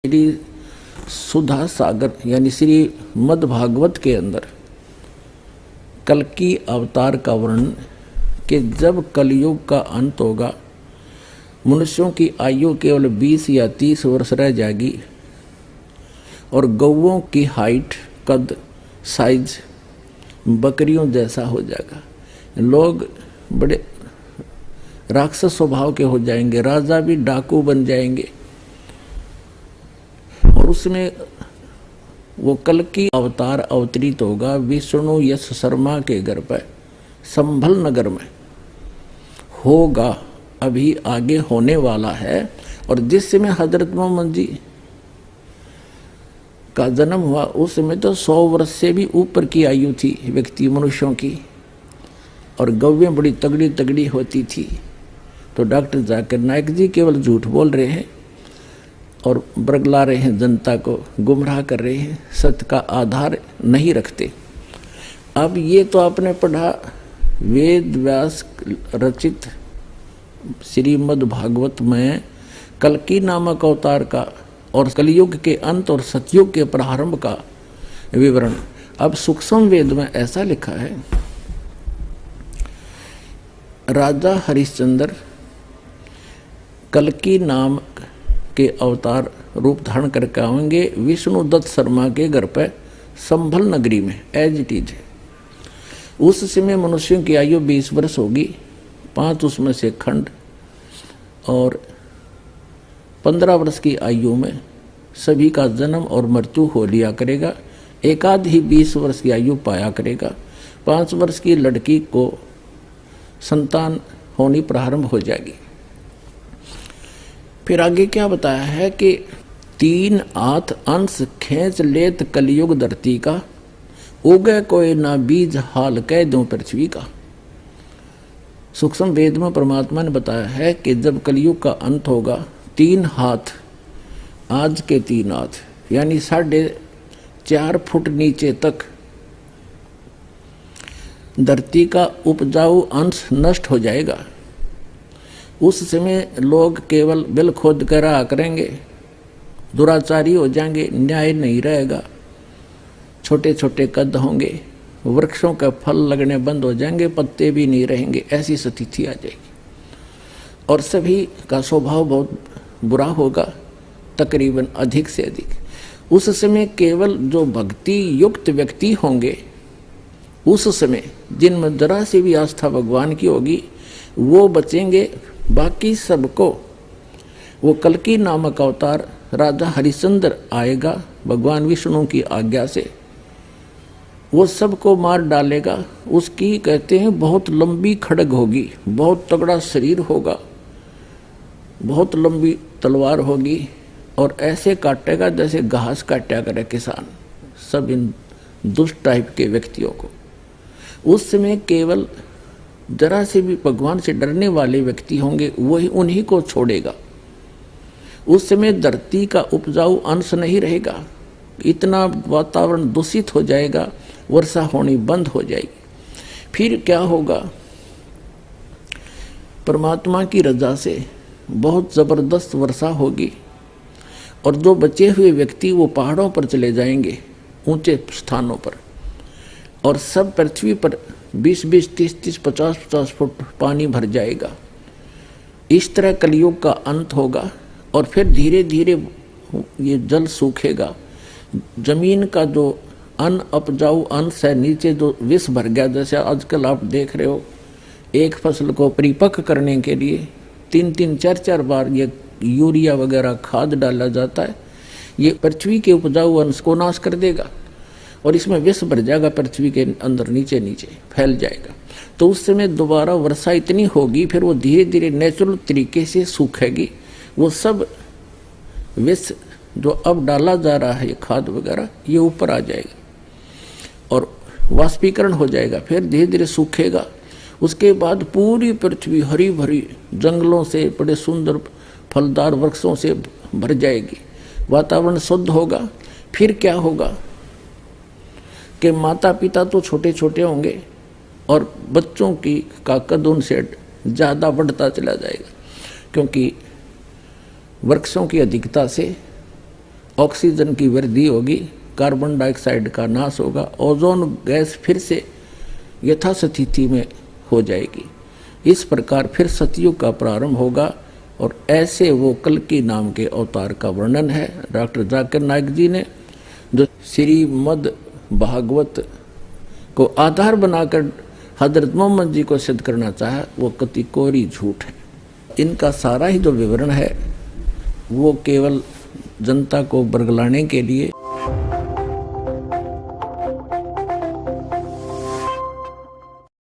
श्री सुधा सागर यानी श्री मद् भागवत के अंदर कल्कि अवतार का वर्णन कि जब कलयुग का अंत होगा, मनुष्यों की आयु केवल 20 या 30 वर्ष रह जाएगी और गौओं की हाइट कद साइज बकरियों जैसा हो जाएगा। लोग बड़े राक्षस स्वभाव के हो जाएंगे, राजा भी डाकू बन जाएंगे। और उसमें वो कल्कि अवतार अवतरित होगा विष्णु यश शर्मा के घर पर संभल नगर में होगा, अभी आगे होने वाला है। और जिस समय हजरत मोहम्मद जी का जन्म हुआ उस समय तो 100 वर्ष से भी ऊपर की आयु थी व्यक्ति मनुष्यों की, और गौवें बड़ी तगड़ी तगड़ी होती थी। तो डॉक्टर जाकिर नाइक जी केवल झूठ बोल रहे हैं और बरगला रहे हैं, जनता को गुमराह कर रहे हैं, सत्य का आधार नहीं रखते। अब ये तो आपने पढ़ा वेद व्यास रचित श्रीमद् भागवत में कल्कि नामक अवतार का और कलयुग के अंत और सतयुग के प्रारंभ का विवरण। अब सूक्ष्म वेद में ऐसा लिखा है, राजा हरिश्चंद्र कल्कि नाम के अवतार रूप धारण करके आएंगे विष्णु दत्त शर्मा के घर पर संभल नगरी में, एज इट इज है। उस समय मनुष्यों की आयु 20 वर्ष होगी, 5 उसमें से खंड, और 15 वर्ष की आयु में सभी का जन्म और मृत्यु हो लिया करेगा। एकाध ही 20 वर्ष की आयु पाया करेगा। 5 वर्ष की लड़की को संतान होनी प्रारंभ हो जाएगी। फिर आगे क्या बताया है कि 3 आथ अंश खेच लेत कलयुग धरती का, उगे कोई ना बीज हाल कह दूं पृथ्वी का। सूक्ष्म वेद में परमात्मा ने बताया है कि जब कलयुग का अंत होगा, 3 हाथ, आज के 3 हाथ यानी 4.5 फुट नीचे तक धरती का उपजाऊ अंश नष्ट हो जाएगा। उस समय लोग केवल बिल खोद कर रहा करेंगे, दुराचारी हो जाएंगे, न्याय नहीं रहेगा, छोटे छोटे कद होंगे, वृक्षों का फल लगने बंद हो जाएंगे, पत्ते भी नहीं रहेंगे, ऐसी स्थिति आ जाएगी। और सभी का स्वभाव बहुत बुरा होगा, तकरीबन अधिक से अधिक। उस समय केवल जो भक्ति युक्त व्यक्ति होंगे, उस समय जिनमें जरा से भी आस्था भगवान की होगी, वो बचेंगे। बाकी सबको वो कल्कि नामक अवतार राजा हरिश्चंद्र आएगा भगवान विष्णु की आज्ञा से, वो सबको मार डालेगा। उसकी कहते हैं बहुत लंबी खड्ग होगी, बहुत तगड़ा शरीर होगा, बहुत लंबी तलवार होगी, और ऐसे काटेगा जैसे घास काटा करे किसान सब इन दुष्ट टाइप के व्यक्तियों को। उस समय केवल जरा से भी भगवान से डरने वाले व्यक्ति होंगे, वही उन्हीं को छोड़ेगा। उस समय धरती का उपजाऊ अंश नहीं रहेगा, इतना वातावरण दूषित हो जाएगा, वर्षा होनी बंद हो जाएगी। फिर क्या होगा, परमात्मा की रजा से बहुत जबरदस्त वर्षा होगी, और जो बचे हुए व्यक्ति वो पहाड़ों पर चले जाएंगे, ऊंचे स्थानों पर, और सब पृथ्वी पर 20-20, 30-30, 50-50 फुट पानी भर जाएगा। इस तरह कलयुग का अंत होगा, और फिर धीरे धीरे ये जल सूखेगा। जमीन का जो अन्न उपजाऊ अंश है, नीचे जो विष भर गया, जैसे आजकल आप देख रहे हो, एक फसल को परिपक्व करने के लिए 3-3, 4-4 बार ये यूरिया वगैरह खाद डाला जाता है। ये पृथ्वी के उपजाऊ अंश को नाश कर देगा, और इसमें विष भर जाएगा, पृथ्वी के अंदर नीचे नीचे फैल जाएगा। तो उस समय दोबारा वर्षा इतनी होगी, फिर वो धीरे धीरे नेचुरल तरीके से सूखेगी। वो सब विष जो अब डाला जा रहा है, ये खाद वगैरह, ये ऊपर आ जाएगा और वाष्पीकरण हो जाएगा, फिर धीरे धीरे सूखेगा। उसके बाद पूरी पृथ्वी हरी भरी जंगलों से, बड़े सुंदर फलदार वृक्षों से भर जाएगी, वातावरण शुद्ध होगा। फिर क्या होगा कि माता पिता तो छोटे छोटे होंगे, और बच्चों की का कद उनसे ज़्यादा बढ़ता चला जाएगा, क्योंकि वृक्षों की अधिकता से ऑक्सीजन की वृद्धि होगी, कार्बन डाइऑक्साइड का नाश होगा, ओजोन गैस फिर से यथास्थिति में हो जाएगी। इस प्रकार फिर सतयुग का प्रारंभ होगा। और ऐसे वो कल्कि नाम के अवतार का वर्णन है डॉक्टर जाकिर नाइक जी ने, जो श्रीमद् भागवत को आधार बनाकर हजरत मोहम्मद जी को सिद्ध करना चाहा, वो कति कोरी झूठ है। इनका सारा ही जो विवरण है वो केवल जनता को बरगलाने के लिए